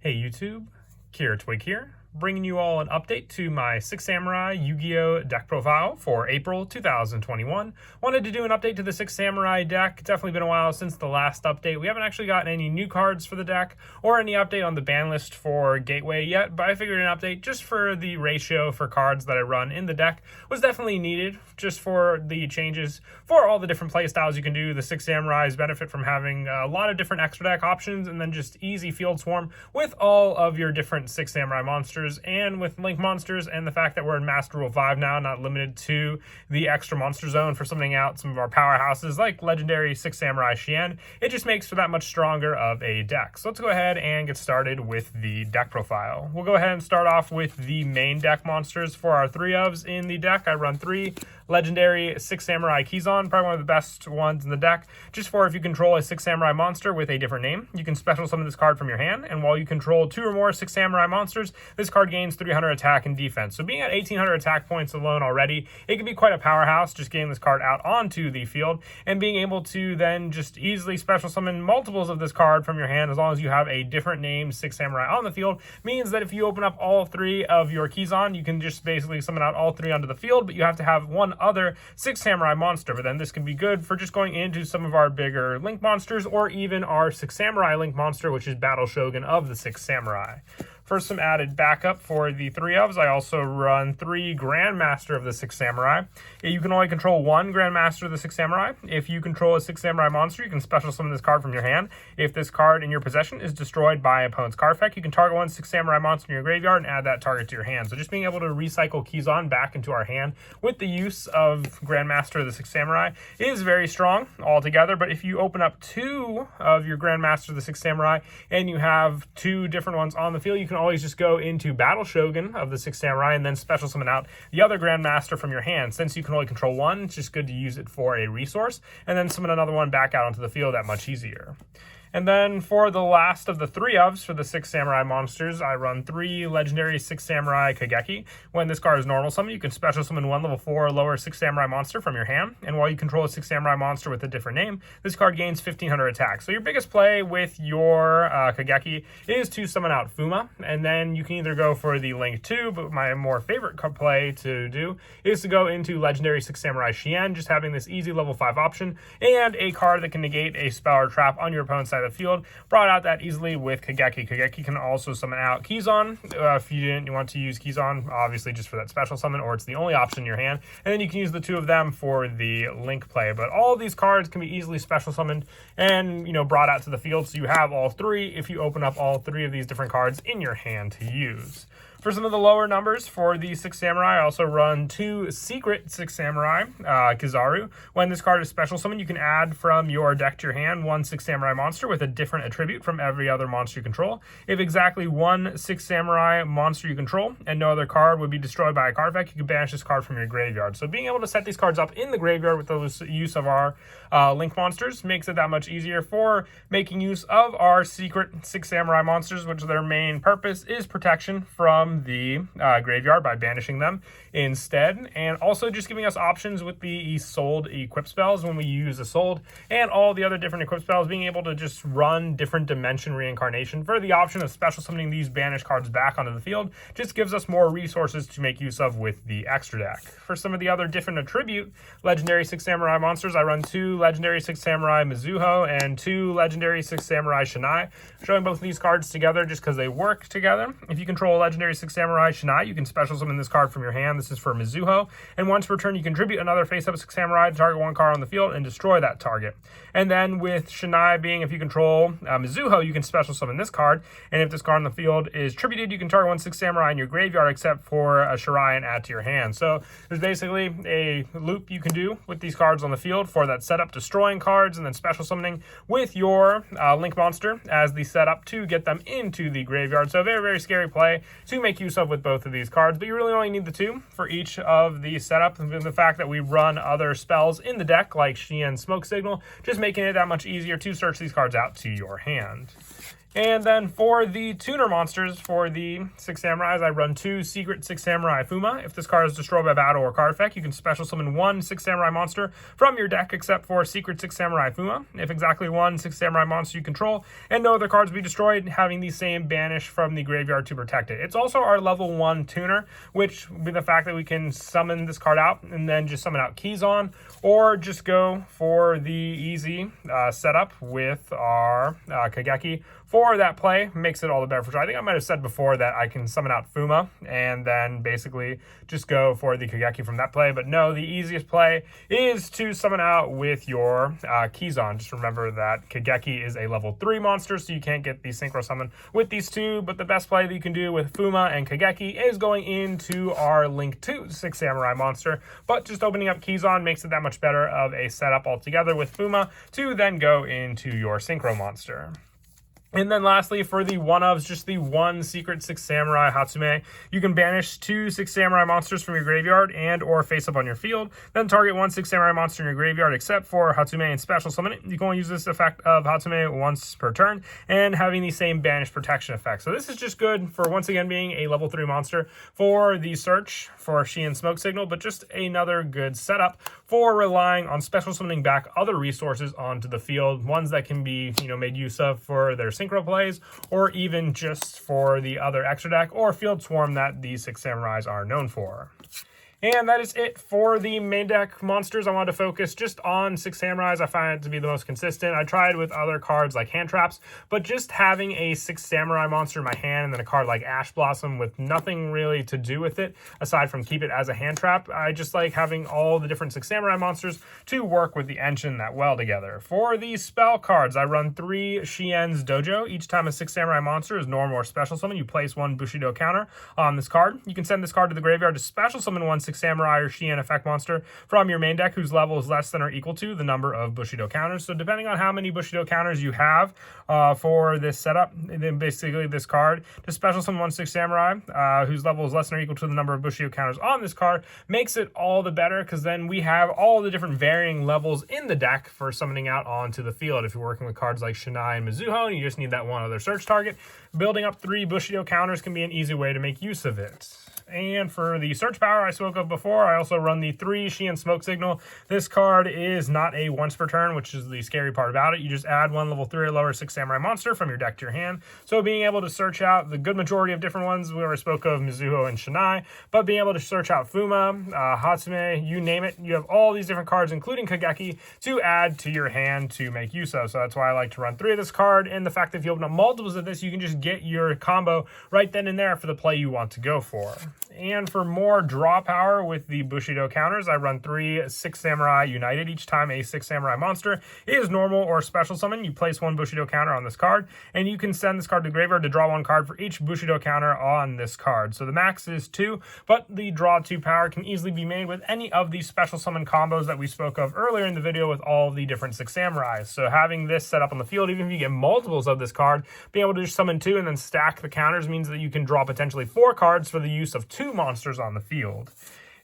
Hey YouTube, Kira Twig here, bringing you all an update to my 6 Samurai Yu-Gi-Oh deck profile for April 2021. Wanted to do an update to the 6 Samurai deck. Definitely been a while since the last update. We haven't actually gotten any new cards for the deck or any update on the ban list for Gateway yet, but I figured an update just for the ratio for cards that I run in the deck was definitely needed, just for the changes for all the different playstyles you can do. The 6 Samurais benefit from having a lot of different extra deck options and then just easy field swarm with all of your different 6 Samurai monsters and with Link monsters, and the fact that we're in Master Rule 5 now, not limited to the extra monster zone for summoning out some of our powerhouses like legendary 6 Samurai Xian. It just makes for that much stronger of a deck. So let's go ahead and get started with the deck profile. We'll go ahead and start off with the main deck monsters for our 3-ofs in the deck. I run 3 legendary 6 Samurai Kizon, probably one of the best ones in the deck, just for if you control a 6 Samurai monster with a different name, you can special summon this card from your hand, and while you control 2 or more 6 Samurai monsters, this card gains 300 attack and defense. So being at 1800 attack points alone already, it can be quite a powerhouse just getting this card out onto the field, and being able to then just easily special summon multiples of this card from your hand as long as you have a different named 6 Samurai on the field, means that if you open up all 3 of your Kizon, you can just basically summon out all 3 onto the field, but you have to have one other 6 Samurai monster. But then this can be good for just going into some of our bigger Link monsters, or even our 6 Samurai Link monster, which is Battle Shogun of the 6 Samurai. For some added backup for the 3-ofs, I also run 3 Grandmaster of the 6 Samurai. You can only control 1 Grandmaster of the 6 Samurai. If you control a 6 Samurai monster, you can special summon this card from your hand. If this card in your possession is destroyed by an opponent's card effect, you can target one 6 Samurai monster in your graveyard and add that target to your hand. So just being able to recycle Kizon back into our hand with the use of Grandmaster of the 6 Samurai is very strong altogether. But if you open up 2 of your Grandmaster of the 6 Samurai and you have 2 different ones on the field, you can always just go into Battle Shogun of the 6 Samurai and then special summon out the other Grandmaster from your hand. Since you can only control 1, it's just good to use it for a resource, and then summon another one back out onto the field that much easier. And then for the last of the 3-ofs for the 6 Samurai monsters, I run 3 legendary 6 Samurai Kageki. When this card is normal summon, you can special summon 1 level 4 or lower 6 Samurai monster from your hand. And while you control a 6 Samurai monster with a different name, this card gains 1500 attack. So your biggest play with your Kageki is to summon out Fuma. And then you can either go for the Link 2, but my more favorite play to do is to go into legendary 6 Samurai Xian, just having this easy level 5 option and a card that can negate a spell or trap on your opponent's side of the field, brought out that easily with Kageki. Kageki can also summon out Kizon if you didn't want to use Kizon, obviously just for that special summon, or it's the only option in your hand, and then you can use the 2 of them for the Link play. But all of these cards can be easily special summoned and, brought out to the field, so you have all 3 if you open up all 3 of these different cards in your hand to use. For some of the lower numbers for the 6 Samurai, I also run 2 secret 6 Samurai Kizaru. When this card is special summoned, you can add from your deck to your hand 1 6 Samurai monster with a different attribute from every other monster you control. If exactly 1 6 Samurai monster you control and no other card would be destroyed by a card effect, you can banish this card from your graveyard. So being able to set these cards up in the graveyard with the use of our Link monsters makes it that much easier for making use of our secret 6 Samurai monsters, which their main purpose is protection from the graveyard by banishing them instead, and also just giving us options with the sold equip spells when we use a sold and all the other different equip spells, being able to just run different dimension reincarnation for the option of special summoning these banished cards back onto the field just gives us more resources to make use of with the extra deck. For some of the other different attribute legendary 6 Samurai monsters, I run 2 legendary 6 Samurai Mizuho and 2 legendary 6 Samurai Shinai, showing both of these cards together just because they work together. If you control a legendary 6 Samurai Shinai, you can special summon this card from your hand. This is for Mizuho, and once per turn you contribute another face-up 6 Samurai to target 1 card on the field and destroy that target. And then with Shinai being, if you control Mizuho, you can special summon this card, and if this card on the field is tributed, you can target 1 6 Samurai in your graveyard except for a Shirai and add to your hand. So there's basically a loop you can do with these cards on the field for that setup, destroying cards and then special summoning with your Link monster as the setup to get them into the graveyard. So very, very scary play to make use of with both of these cards, but you really only need the 2 for each of the setup. And the fact that we run other spells in the deck like Xian Smoke Signal, just making it that much easier to search these cards out to your hand. And then for the tuner monsters for the Six Samurais, I run 2 Secret Six Samurai Fuma. If this card is destroyed by battle or card effect, you can special summon 1 Six Samurai monster from your deck except for Secret Six Samurai Fuma. If exactly 1 Six Samurai monster you control and no other cards be destroyed, having the same banish from the graveyard to protect it. It's also our level 1 tuner, which with the fact that we can summon this card out and then just summon out Keyzon, or just go for the easy setup with our Kageki. For that play, makes it all the better for sure. I think I might have said before that I can summon out Fuma and then basically just go for the Kageki from that play. But no, the easiest play is to summon out with your Keyzon. Just remember that Kageki is a level 3 monster, so you can't get the Synchro Summon with these two. But the best play that you can do with Fuma and Kageki is going into our Link 2 Six Samurai monster. But just opening up Keyzon makes it that much better of a setup altogether with Fuma to then go into your Synchro monster. And then lastly, for the one-ofs, just the 1 Secret Six Samurai Hatsume. You can banish 2 Six Samurai monsters from your graveyard and or face up on your field. Then target 1 Six Samurai monster in your graveyard except for Hatsume and special summon it. You can only use this effect of Hatsume once per turn and having the same banish protection effect. So this is just good for, once again, being a level 3 monster for the search for Shein Smoke Signal, but just another good setup for relying on special summoning back other resources onto the field. Ones that can be, made use of for their synchro plays, or even just for the other extra deck or field swarm that these Six Samurais are known for. And that is it for the main deck monsters. I wanted to focus just on Six Samurais. I find it to be the most consistent. I tried with other cards like Hand Traps, but just having a Six Samurai monster in my hand and then a card like Ash Blossom with nothing really to do with it, aside from keep it as a hand trap, I just like having all the different Six Samurai monsters to work with the engine that well together. For the spell cards, I run 3 Shien's Dojo. Each time a Six Samurai monster is normal or special summon, you place 1 Bushido counter on this card. You can send this card to the graveyard to special summon 1 Six Samurai or Shien effect monster from your main deck whose level is less than or equal to the number of Bushido counters. So depending on how many Bushido counters you have for this setup, then basically this card to special summon 1 Six Samurai whose level is less than or equal to the number of Bushido counters on this card makes it all the better, because then we have all the different varying levels in the deck for summoning out onto the field. If you're working with cards like Shinai and Mizuho and you just need that one other search target, building up 3 Bushido counters can be an easy way to make use of it. And for the search power I spoke of before, I also run the 3 Shein Smoke Signal. This card is not a once per turn, which is the scary part about it. You just add 1 level 3 or lower Six Samurai monster from your deck to your hand. So being able to search out the good majority of different ones, we already spoke of Mizuho and Shinai, but being able to search out Fuma, Hatsume, you name it. You have all these different cards, including Kageki, to add to your hand to make use of. So that's why I like to run 3 of this card. And the fact that if you open up multiples of this, you can just get your combo right then and there for the play you want to go for. And for more draw power with the Bushido counters, I run 3 Six Samurai United. Each time a Six Samurai monster is normal or special summon, you place 1 Bushido counter on this card, and you can send this card to the graveyard to draw 1 card for each Bushido counter on this card. So the max is 2, but the draw 2 power can easily be made with any of these special summon combos that we spoke of earlier in the video with all of the different Six Samurais. So having this set up on the field, even if you get multiples of this card, being able to just summon 2 and then stack the counters means that you can draw potentially 4 cards for the use of 2 monsters on the field.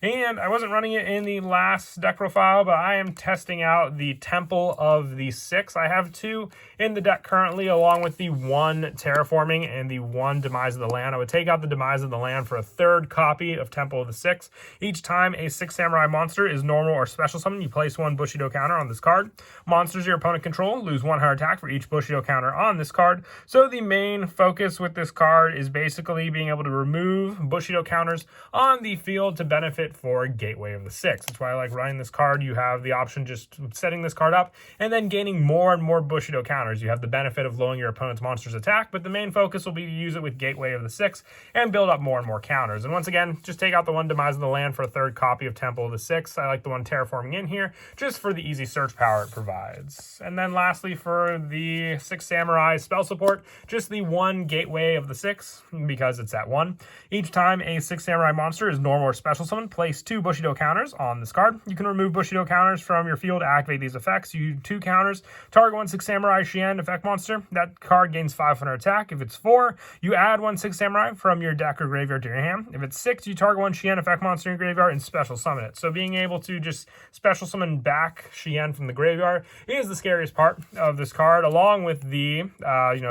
And I wasn't running it in the last deck profile, but I am testing out the Temple of the Six. I have 2 in the deck currently, along with the 1 Terraforming and the 1 Demise of the Land. I would take out the Demise of the Land for a 3rd copy of Temple of the Six. Each time a Six Samurai monster is normal or special summon, you place 1 Bushido counter on this card. Monsters your opponent control lose 1 heart attack for each Bushido counter on this card. So the main focus with this card is basically being able to remove Bushido counters on the field to benefit for Gateway of the Six. That's why I like running this card. You have the option just setting this card up and then gaining more and more Bushido counters. You have the benefit of lowering your opponent's monster's attack, but the main focus will be to use it with Gateway of the Six and build up more and more counters. And once again, just take out the 1 Demise of the Land for a 3rd copy of Temple of the Six. I like the 1 Terraforming in here just for the easy search power it provides. And then lastly, for the Six Samurai spell support, just the 1 Gateway of the Six, because it's at 1. Each time a Six Samurai monster is normal or special summon, place 2 Bushido counters on this card. You can remove Bushido counters from your field to activate these effects. You 2 counters, target 1 Six Samurai Shien effect monster. That card gains 500 attack. If it's 4, you add 1 Six Samurai from your deck or graveyard to your hand. If it's 6, you target 1 Shien effect monster in your graveyard and special summon it. So being able to just special summon back Shien from the graveyard is the scariest part of this card, along with the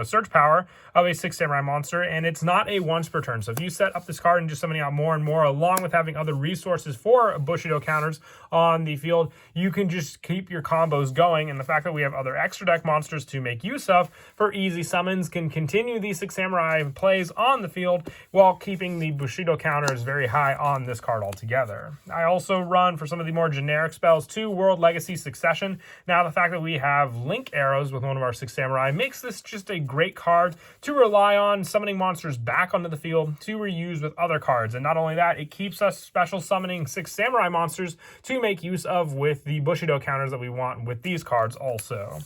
search power of a Six Samurai monster, and it's not a once per turn. So if you set up this card and just summoning out more and more, along with having other resources for Bushido counters on the field, you can just keep your combos going. And the fact that we have other extra deck monsters to make use of for easy summons can continue these Six Samurai plays on the field while keeping the Bushido counters very high on this card altogether. I also run, for some of the more generic spells, 2 World Legacy Succession. Now, the fact that we have Link arrows with one of our Six Samurai makes this just a great card to rely on summoning monsters back onto the field to reuse with other cards. And not only that, it keeps us special summoning Six Samurai monsters to make use of with the Bushido counters that we want with these cards also.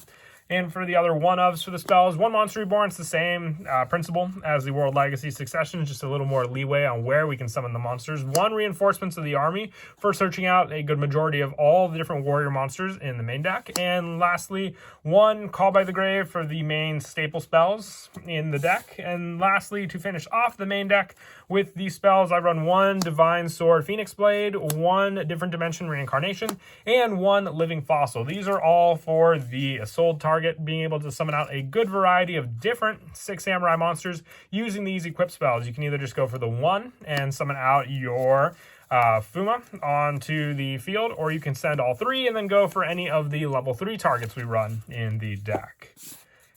And for the other one-ofs for the spells, 1 Monster Reborn, it's the same principle as the World Legacy Succession, just a little more leeway on where we can summon the monsters. 1 Reinforcements of the Army for searching out a good majority of all the different warrior monsters in the main deck. And lastly, 1 Call by the Grave for the main staple spells in the deck. And lastly, to finish off the main deck with these spells, I run 1 Divine Sword Phoenix Blade, 1 Different Dimension Reincarnation, and 1 Living Fossil. These are all for the Soul target, being able to summon out a good variety of different Six Samurai monsters using these equip spells. You can either just go for the 1 and summon out your Fuma onto the field, or you can send all 3 and then go for any of the level 3 targets we run in the deck.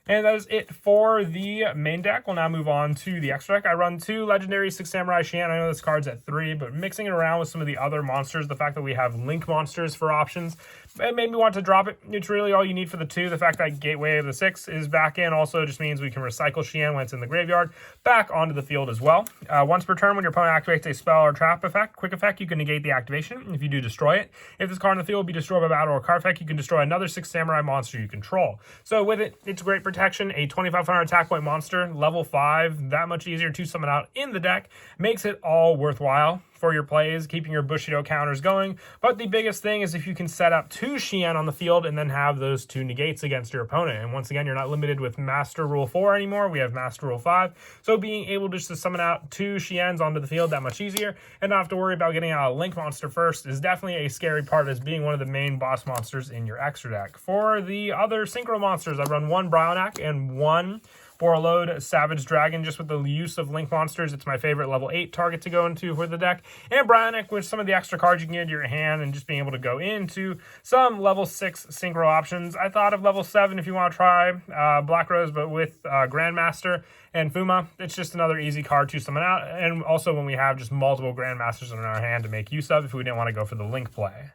And that is it for the main deck. We'll now move on to the extra deck. I run 2 Legendary Six Samurai Shien. I know this card's at 3, but mixing it around with some of the other monsters, the fact that we have Link monsters for options, it made me want to drop it. It's really all you need for the 2. The fact that Gateway of the 6 is back in also just means we can recycle Shien when it's in the graveyard back onto the field as well. Once per turn, when your opponent activates a spell or trap effect, quick effect, you can negate the activation. If you do, destroy it. If this card in the field will be destroyed by battle or card effect, you can destroy another Six Samurai monster you control. So with it, it's great protection. A 2,500 attack point monster, level 5, that much easier to summon out in the deck, makes it all worthwhile for your plays, keeping your Bushido counters going. But the biggest thing is if you can set up 2 Shien on the field and then have those 2 negates against your opponent. And once again, you're not limited with Master Rule 4 anymore. We have Master Rule 5. So being able just to summon out 2 Shiens onto the field that much easier and not have to worry about getting out a Link monster first is definitely a scary part as being one of the main boss monsters in your extra deck. For the other Synchro monsters, I run 1 Bryonak and 1 Borreload Savage Dragon. Just with the use of Link monsters, it's my favorite level 8 target to go into for the deck. And Bryonak with some of the extra cards you can get into your hand and just being able to go into some level 6 Synchro options. I thought of level 7 if you want to try Black Rose, but with Grandmaster and Fuma, it's just another easy card to summon out. And also when we have just multiple Grandmasters in our hand to make use of if we didn't want to go for the Link play.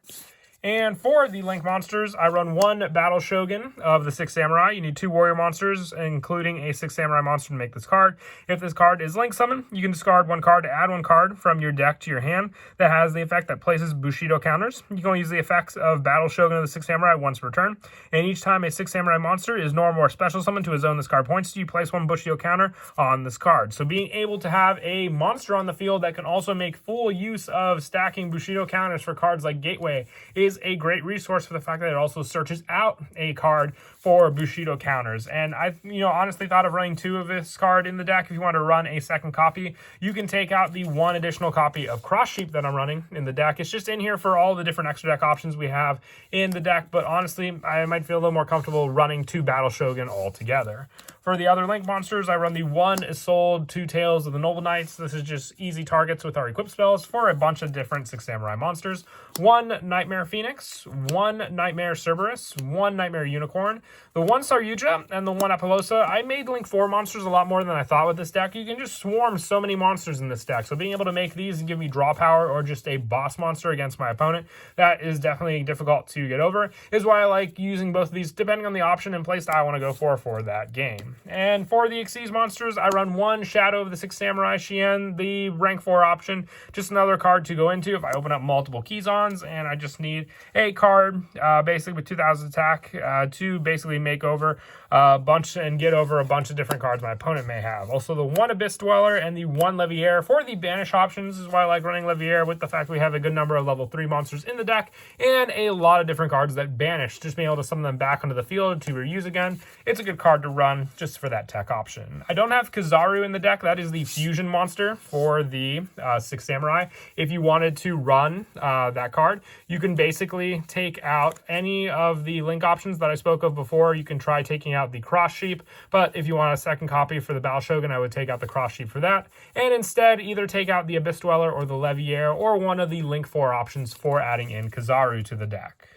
And for the Link monsters, I run 1 Battle Shogun of the Six Samurai. You need 2 warrior monsters, including a Six Samurai monster to make this card. If this card is Link Summon, you can discard 1 card to add 1 card from your deck to your hand that has the effect that places Bushido counters. You can only use the effects of Battle Shogun of the Six Samurai once per turn. And each time a Six Samurai monster is normal or special summoned to a zone this card points to, you place 1 Bushido counter on this card. So being able to have a monster on the field that can also make full use of stacking Bushido counters for cards like Gateway is a great resource for the fact that it also searches out a card for Bushido counters. And I honestly thought of running 2 of this card in the deck. If you want to run a second copy, you can take out the 1 additional copy of Cross Sheep that I'm running in the deck. It's just in here for all the different extra deck options we have in the deck, but honestly, I might feel a little more comfortable running 2 Battle Shogun altogether. For the other Link monsters, I run the 1 Isolde, 2 Tales of the Noble Knights. This is just easy targets with our equip spells for a bunch of different Six Samurai monsters. 1 Nightmare Phoenix, 1 Nightmare Cerberus, 1 Nightmare Unicorn, the 1 Saryuja, and the 1 Apollosa. I made Link 4 monsters a lot more than I thought with this deck. You can just swarm so many monsters in this deck. So being able to make these and give me draw power or just a boss monster against my opponent, that is definitely difficult to get over, is why I like using both of these depending on the option and playstyle I want to go for that game. And for the Xyz monsters, I run 1 Shadow of the Six Samurai Shien, the rank 4 option, just another card to go into if I open up multiple Keyzons, and I just need a card basically with 2,000 attack to basically make over a bunch and get over a bunch of different cards my opponent may have. Also, the 1 Abyss Dweller and the 1 Leviair for the banish options is why I like running Leviair, with the fact we have a good number of level 3 monsters in the deck and a lot of different cards that banish. Just being able to summon them back onto the field to reuse again, it's a good card to run just for that tech option. I don't have Kizaru in the deck. That is the fusion monster for the 6 Samurai. If you wanted to run that card, you can basically take out any of the link options that I spoke of before. You can try taking out the Cross Sheep, but if you want a second copy for the Battle Shogun, I would take out the Cross Sheep for that, and instead either take out the Abyss Dweller or the Leviair or one of the Link 4 options for adding in Kizaru to the deck.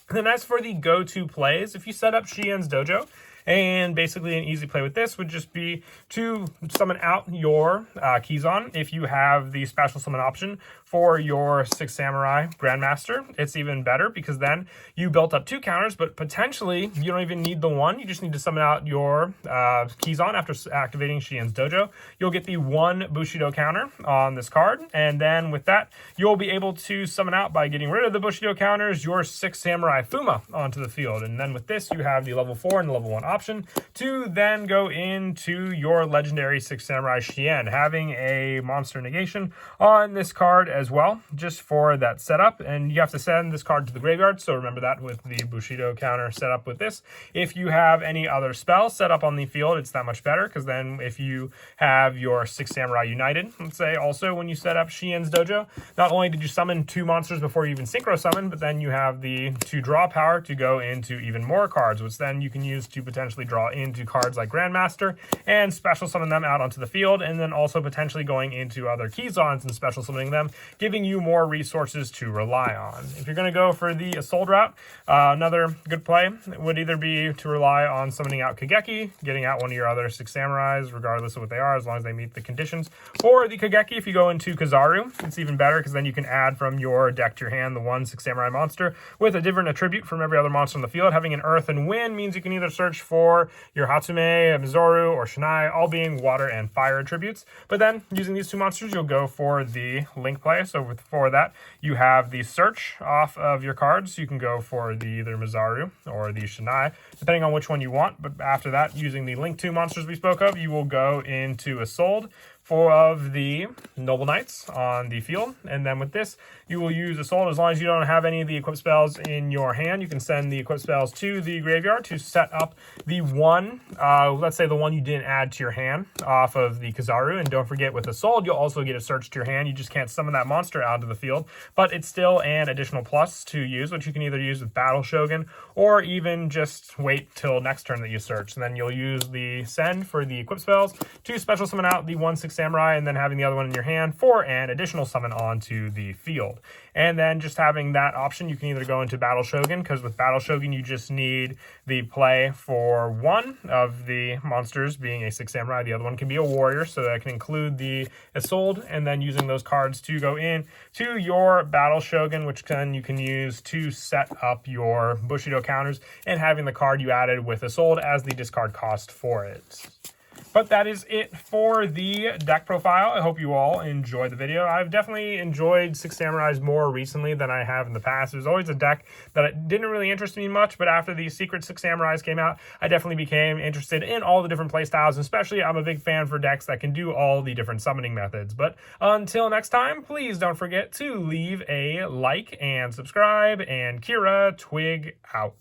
And then as for the go-to plays, if you set up Shien's Dojo, and basically an easy play with this would just be to summon out your Kizan. If you have the special summon option for your 6 Samurai Grandmaster, it's even better because then you built up 2 counters, but potentially you don't even need the 1. You just need to summon out your Kizan after activating Shien's Dojo. You'll get the 1 Bushido counter on this card, and then with that, you'll be able to summon out, by getting rid of the Bushido counters, your 6 Samurai Fuma onto the field. And then with this, you have the level 4 and the level 1 option to then go into your legendary 6 Samurai Shien, having a monster negation on this card as well, just for that setup. And you have to send this card to the graveyard, so remember that with the Bushido counter set up with this. If you have any other spells set up on the field, it's that much better, because then if you have your 6 Samurai United, let's say, also when you set up Shien's Dojo, not only did you summon 2 monsters before you even synchro summon, but then you have the 2 draw power to go into even more cards, which then you can use to potentially draw into cards like Grandmaster and special summon them out onto the field, and then also potentially going into other Kizans and special summoning them, giving you more resources to rely on. If you're going to go for the Assault route, another good play would either be to rely on summoning out Kageki, getting out one of your other 6 Samurais, regardless of what they are, as long as they meet the conditions. For the Kageki, if you go into Kizaru, it's even better, because then you can add from your deck to your hand the 1 6 Samurai monster with a different attribute from every other monster on the field. Having an Earth and Wind means you can either search for your Hatsume, Mizoru, or Shinai, all being water and fire attributes. But then, using these 2 monsters, you'll go for the link play. So for that, you have the search off of your cards. You can go for the either Mizoru or the Shinai, depending on which one you want. But after that, using the link 2 monsters we spoke of, you will go into Isolde of the Noble Knights on the field. And then with this, you will use Assault. As long as you don't have any of the equipped spells in your hand, you can send the equipped spells to the graveyard to set up the 1, let's say the 1 you didn't add to your hand off of the Kizaru. And don't forget, with Assault, you'll also get a search to your hand. You just can't summon that monster out of the field, but it's still an additional plus to use, which you can either use with Battle Shogun or even just wait till next turn that you search. And then you'll use the send for the equipped spells to special summon out the 1 6 Samurai, and then having the other one in your hand for an additional summon onto the field. And then just having that option, you can either go into Battle Shogun, because with Battle Shogun, you just need the play for 1 of the monsters being a 6 Samurai. The other one can be a warrior, so that can include the Isolde, and then using those cards to go in to your Battle Shogun, which then you can use to set up your Bushido counters, and having the card you added with Isolde as the discard cost for it. But that is it for the deck profile. I hope you all enjoyed the video. I've definitely enjoyed 6 Samurais more recently than I have in the past. It was always a deck that didn't really interest me much, but after the Secret 6 Samurais came out, I definitely became interested in all the different playstyles, especially I'm a big fan for decks that can do all the different summoning methods. But until next time, please don't forget to leave a like and subscribe, and Kira Twig out.